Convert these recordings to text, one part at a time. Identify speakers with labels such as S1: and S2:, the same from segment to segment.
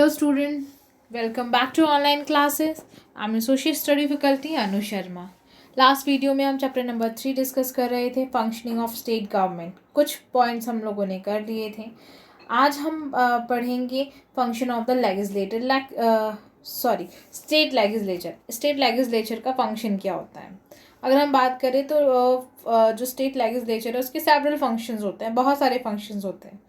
S1: Hello student, welcome back to online classes. I'm Associate Study Faculty Anu Sharma. Last video में हम chapter number 3 discuss कर रहे थे functioning of state government. कुछ points हम लोगों ने कर लिए थे. आज हम पढ़ेंगे function of the legislator state legislature. State legislature का फंक्शन क्या होता है. अगर हम बात करें तो जो स्टेट लेजिस्लेचर है उसके सेवरल फंक्शंस होते हैं, बहुत सारे फंक्शंस होते हैं.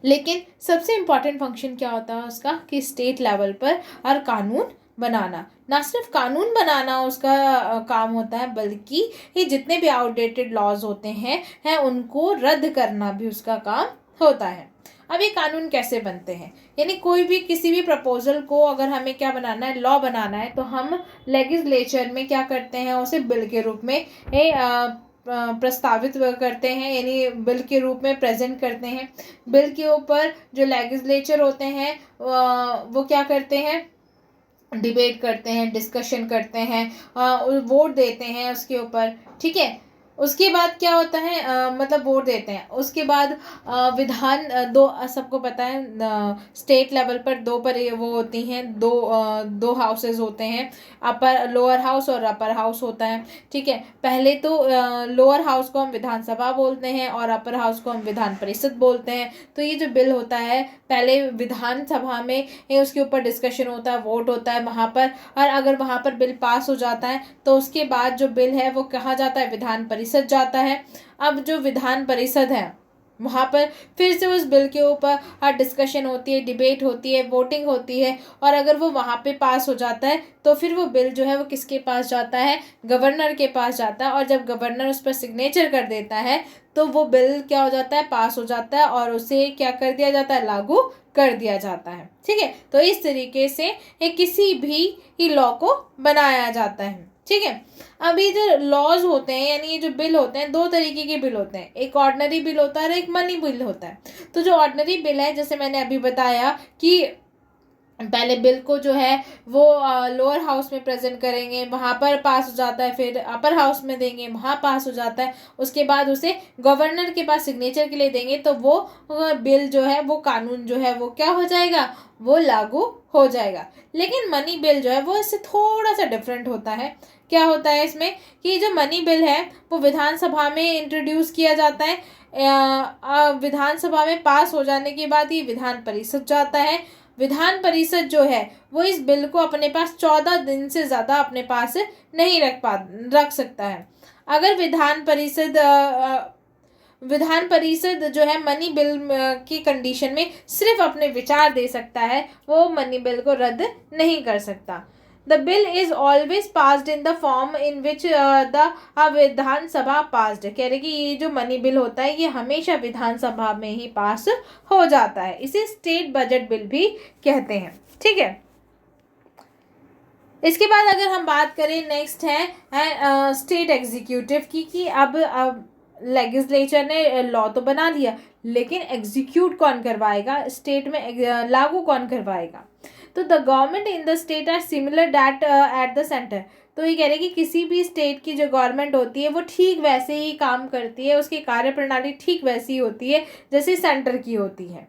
S1: लेकिन सबसे इम्पॉर्टेंट फंक्शन क्या होता है उसका कि स्टेट लेवल पर हर कानून बनाना. ना सिर्फ कानून बनाना उसका काम होता है, बल्कि ये जितने भी आउटडेटेड लॉज होते हैं उनको रद्द करना भी उसका काम होता है. अब ये कानून कैसे बनते हैं, यानी कोई भी किसी भी प्रपोजल को अगर हमें क्या बनाना है, लॉ बनाना है, तो हम लेजिस्लेचर में क्या करते हैं, उसे बिल के रूप में प्रस्तावित करते हैं, यानी बिल के रूप में प्रेजेंट करते हैं. बिल के ऊपर जो लेजिस्लेचर होते हैं वो क्या करते हैं, डिबेट करते हैं, डिस्कशन करते हैं, वोट देते हैं उसके ऊपर. ठीक है. उसके बाद क्या होता है, मतलब वोट देते हैं. उसके बाद विधान दो, सबको पता है स्टेट लेवल पर दो पर वो होती हैं, दो हाउसेस होते हैं, अपर लोअर हाउस और अपर हाउस होता है. ठीक है. पहले तो लोअर हाउस को हम विधानसभा बोलते हैं और अपर हाउस को हम विधान परिषद बोलते हैं. तो ये जो बिल होता है पहले विधानसभा में उसके ऊपर डिस्कशन होता है, वोट होता है वहाँ पर, और अगर वहाँ पर बिल पास हो जाता है तो उसके बाद जो बिल है वो कहाँ जाता है, विधान परिषद जाता है. अब जो विधान परिषद है वहाँ पर फिर से उस बिल के ऊपर हर डिस्कशन होती है, डिबेट होती है, वोटिंग होती है, और अगर वो वहाँ पे पास हो जाता है तो फिर वो बिल जो है वो किसके पास जाता है, गवर्नर के पास जाता है. और जब गवर्नर उस पर सिग्नेचर कर देता है तो वो बिल क्या हो जाता है, पास हो जाता है, और उसे क्या कर दिया जाता है, लागू कर दिया जाता है. ठीक है. तो इस तरीके से किसी भी लॉ को बनाया जाता है. ठीक है. अभी जो लॉज होते हैं, यानी ये जो बिल होते हैं, दो तरीके के बिल होते हैं. एक ऑर्डिनरी बिल होता है और एक मनी बिल होता है. तो जो ऑर्डिनरी बिल है, जैसे मैंने अभी बताया कि पहले बिल को जो है वो लोअर हाउस में प्रेजेंट करेंगे, वहाँ पर पास हो जाता है, फिर अपर हाउस में देंगे, वहाँ पास हो जाता है, उसके बाद उसे गवर्नर के पास सिग्नेचर के लिए देंगे, तो वो बिल जो है, वो कानून जो है वो क्या हो जाएगा, वो लागू हो जाएगा. लेकिन मनी बिल जो है वो इससे थोड़ा सा डिफरेंट होता है. क्या होता है इसमें कि जो मनी बिल है वो विधानसभा में इंट्रोड्यूस किया जाता है. विधानसभा में पास हो जाने के बाद ये विधान परिषद जाता है. विधान परिषद जो है वो इस बिल को अपने पास 14 दिन से ज़्यादा अपने पास नहीं रख सकता है. अगर विधान परिषद जो है मनी बिल की कंडीशन में सिर्फ अपने विचार दे सकता है, वो मनी बिल को रद्द नहीं कर सकता. The bill is always passed in the form in which the Vidhan Sabha passed. कह रहे कि ये जो मनी बिल होता है ये हमेशा विधानसभा में ही पास हो जाता है. इसे स्टेट बजट बिल भी कहते हैं. ठीक है. इसके बाद अगर हम बात करें, नेक्स्ट है स्टेट एग्जीक्यूटिव की, कि अब लेजिस्लेचर ने लॉ तो बना दिया, लेकिन एग्जीक्यूट कौन करवाएगा, स्टेट में लागू कौन करवाएगा. तो the government in the state are similar that at the centre. तो ये कह रहे कि किसी भी स्टेट की जो गवर्नमेंट होती है वो ठीक वैसे ही काम करती है, उसकी कार्यप्रणाली ठीक वैसी होती है जैसे सेंटर की होती है.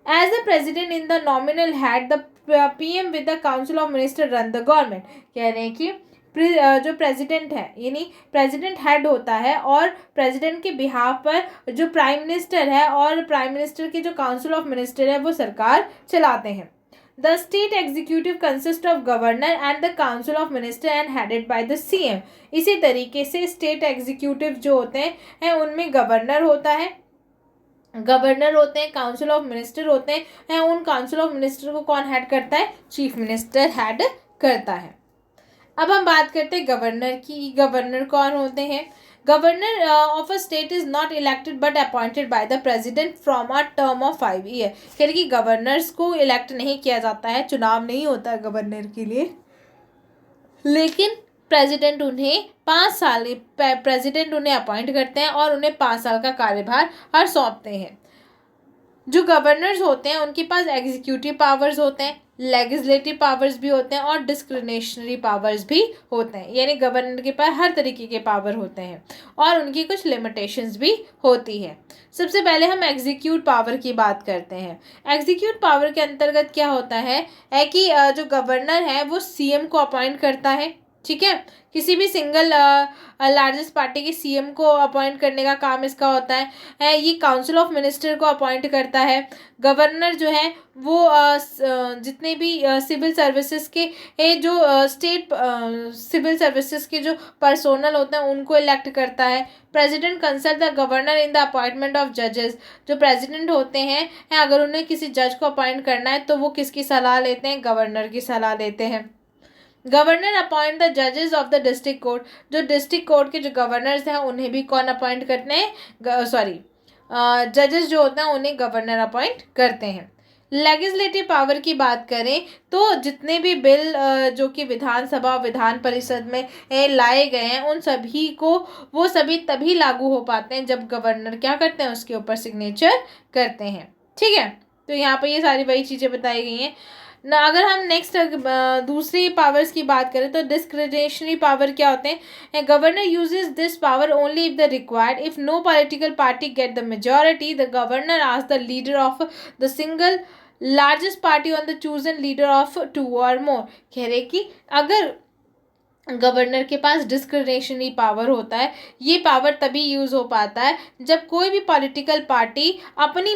S1: As the president in the nominal head the PM with the council of minister run the government. कह रहे हैं कि जो प्रेसिडेंट है, यानी प्रेसिडेंट हेड होता है, और प्रेसिडेंट के बिहाफ पर जो प्राइम मिनिस्टर है और प्राइम मिनिस्टर के जो काउंसिल ऑफ मिनिस्टर है वो सरकार चलाते हैं. The state executive consist of governor and the council of minister and headed by the CM. इसी तरीके से स्टेट एग्जीक्यूटिव जो होते हैं उनमें गवर्नर होते हैं, काउंसिल ऑफ मिनिस्टर होते हैं. उन काउंसिल ऑफ मिनिस्टर को कौन हेड करता है, चीफ मिनिस्टर हेड करता है. अब हम बात करते हैं गवर्नर की. गवर्नर कौन होते हैं. Governor of a state is not elected but appointed by the president from a term of 5 year. कह रहे कि गवर्नर्स को इलेक्ट नहीं किया जाता है, चुनाव नहीं होता है गवर्नर के लिए, लेकिन प्रेसिडेंट उन्हें 5 साल प्रेसिडेंट उन्हें अपॉइंट करते हैं और उन्हें 5 साल का कार्यभार सौंपते हैं. जो गवर्नर्स होते हैं उनके पास एग्जीक्यूटिव पावर्स होते हैं, लेजिस्लेटिव पावर्स भी होते हैं और डिस्क्रिशनरी पावर्स भी होते हैं, यानी गवर्नर के पास हर तरीके के पावर होते हैं और उनकी कुछ लिमिटेशंस भी होती है। सबसे पहले हम एग्जीक्यूट पावर की बात करते हैं। एग्जीक्यूट पावर के अंतर्गत क्या होता है कि जो गवर्नर है वो सीएम को अपॉइंट करता है, ठीक है। किसी भी सिंगल लार्जेस्ट पार्टी के सीएम को अपॉइंट करने का काम इसका होता है। ये काउंसिल ऑफ मिनिस्टर को अपॉइंट करता है। गवर्नर जो है वो जितने भी सिविल सर्विसेज के जो स्टेट सिविल सर्विसेज के जो पर्सोनल होते हैं उनको इलेक्ट करता है। President consult the governor in the appointment of जजेस। जो प्रेसिडेंट होते हैं अगर उन्हें किसी जज को अपॉइंट करना है तो वो किसकी सलाह लेते हैं, गवर्नर की सलाह लेते हैं। गवर्नर अपॉइंट द जजेस ऑफ द डिस्ट्रिक्ट कोर्ट। जो डिस्ट्रिक्ट कोर्ट के जो गवर्नर्स हैं उन्हें भी कौन अपॉइंट करते हैं, जजेस जो होते हैं उन्हें गवर्नर अपॉइंट करते हैं। लेजिस्लेटिव पावर की बात करें तो जितने भी बिल जो कि विधानसभा विधान परिषद में लाए गए हैं उन सभी को वो सभी तभी लागू हो पाते हैं जब गवर्नर क्या करते हैं, उसके ऊपर सिग्नेचर करते हैं, ठीक है। तो यहाँ पर ये सारी वही चीज़ें बताई गई हैं ना। अगर हम नेक्स्ट दूसरी पावर्स की बात करें तो डिस्क्रिशनरी पावर क्या होते हैं, governor uses this power only if the required. If no political party get the majority the governor ask the leader of the single largest party on the chosen leader of 2 or मोर। कह रहे कि अगर governor के पास discretionary power होता है, ये power तभी use हो पाता है जब कोई भी पॉलिटिकल पार्टी अपनी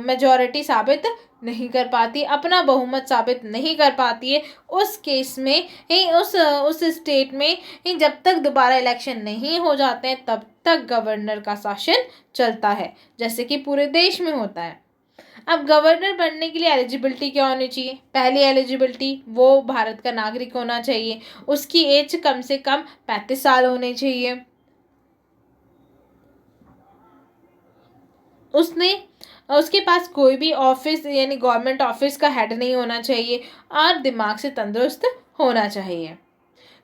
S1: मेजॉरिटी साबित नहीं कर पाती, अपना बहुमत साबित नहीं कर पाती है। उस केस में उस स्टेट में जब तक दोबारा इलेक्शन नहीं हो जाते हैं तब तक गवर्नर का शासन चलता है, जैसे कि पूरे देश में होता है। अब गवर्नर बनने के लिए एलिजिबिलिटी क्या होनी चाहिए, पहली एलिजिबिलिटी वो भारत का नागरिक होना चाहिए, उसकी एज कम से कम 35 साल होनी चाहिए, उसके पास कोई भी ऑफिस यानी गवर्नमेंट ऑफिस का हेड नहीं होना चाहिए और दिमाग से तंदुरुस्त होना चाहिए।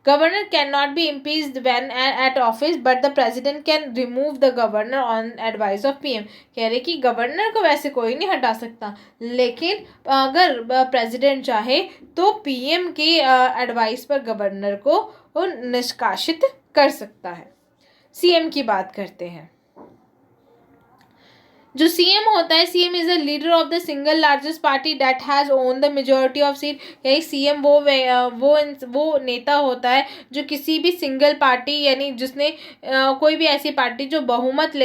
S1: Governor can not be impeached when at office but the president can remove the governor on advice of PM. कह रहे कि गवर्नर को वैसे कोई नहीं हटा सकता, लेकिन अगर प्रेसिडेंट चाहे तो पीएम के एडवाइस पर गवर्नर को निष्कासित कर सकता है। सीएम की बात करते हैं। जो सीएम होता है, CM is the leader of the single largest party that has own the majority of seat. यही सीएम वो नेता होता है जो किसी भी सिंगल पार्टी यानी जिसने कोई भी ऐसी पार्टी जो बहुमत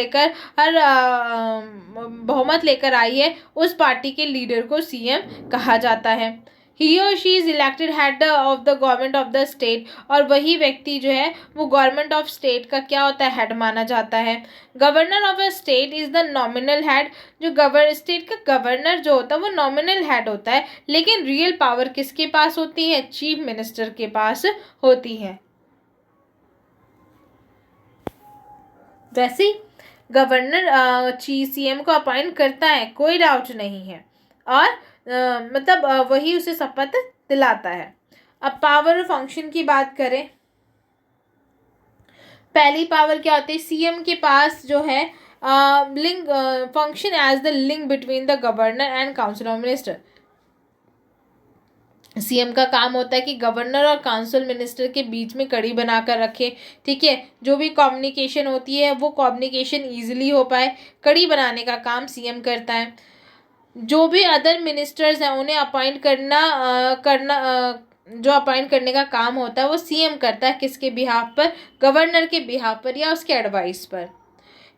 S1: लेकर आई है उस पार्टी के लीडर को सीएम कहा जाता है। ही और she is elected head of the government of the state. और वही व्यक्ति जो है वो गवर्नमेंट ऑफ स्टेट का क्या होता है, हेड माना जाता है। Governor of a state is the nominal head. जो स्टेट का गवर्नर जो होता है वो नॉमिनल हेड होता है, लेकिन रियल पावर किसके पास होती है, चीफ मिनिस्टर के पास होती है। वैसे गवर्नर सीएम को अपॉइंट करता है, कोई डाउट नहीं है, और वही उसे शपथ दिलाता है। अब पावर और फंक्शन की बात करें, पहली पावर क्या होती है, सीएम के पास जो है link function as the link between the governor and council of minister. CM का काम होता है कि गवर्नर और काउंसिल मिनिस्टर के बीच में कड़ी बनाकर रखे, ठीक है। जो भी कम्युनिकेशन होती है वो कम्युनिकेशन ईजिली हो पाए, कड़ी बनाने का काम सीएम करता है। जो भी अदर मिनिस्टर्स हैं उन्हें अपॉइंट जो अपॉइंट करने का काम होता है वो सीएम करता है, किसके बिहाफ पर, गवर्नर के बिहाफ पर या उसके एडवाइस पर।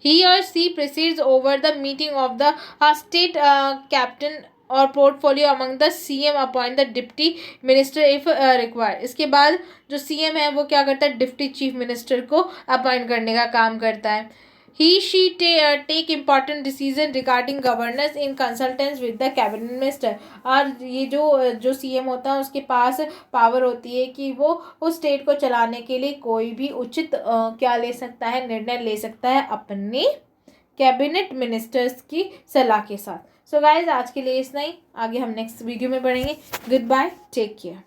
S1: He or she presides over the meeting of the state captain or portfolio among the CM appoint the deputy minister if required. इसके बाद जो सीएम है वो क्या करता है, डिप्टी चीफ मिनिस्टर को अपॉइंट करने का काम करता है। She take important decision regarding governance in consultance with the cabinet minister। और ये जो सीएम होता है उसके पास पावर होती है कि वो उस स्टेट को चलाने के लिए कोई भी उचित क्या ले सकता है, निर्णय ले सकता है अपने कैबिनेट मिनिस्टर्स की सलाह के साथ। सो गाइज आज के लिए इतना ही, आगे हम नेक्स्ट वीडियो में बढ़ेंगे। Goodbye, take care.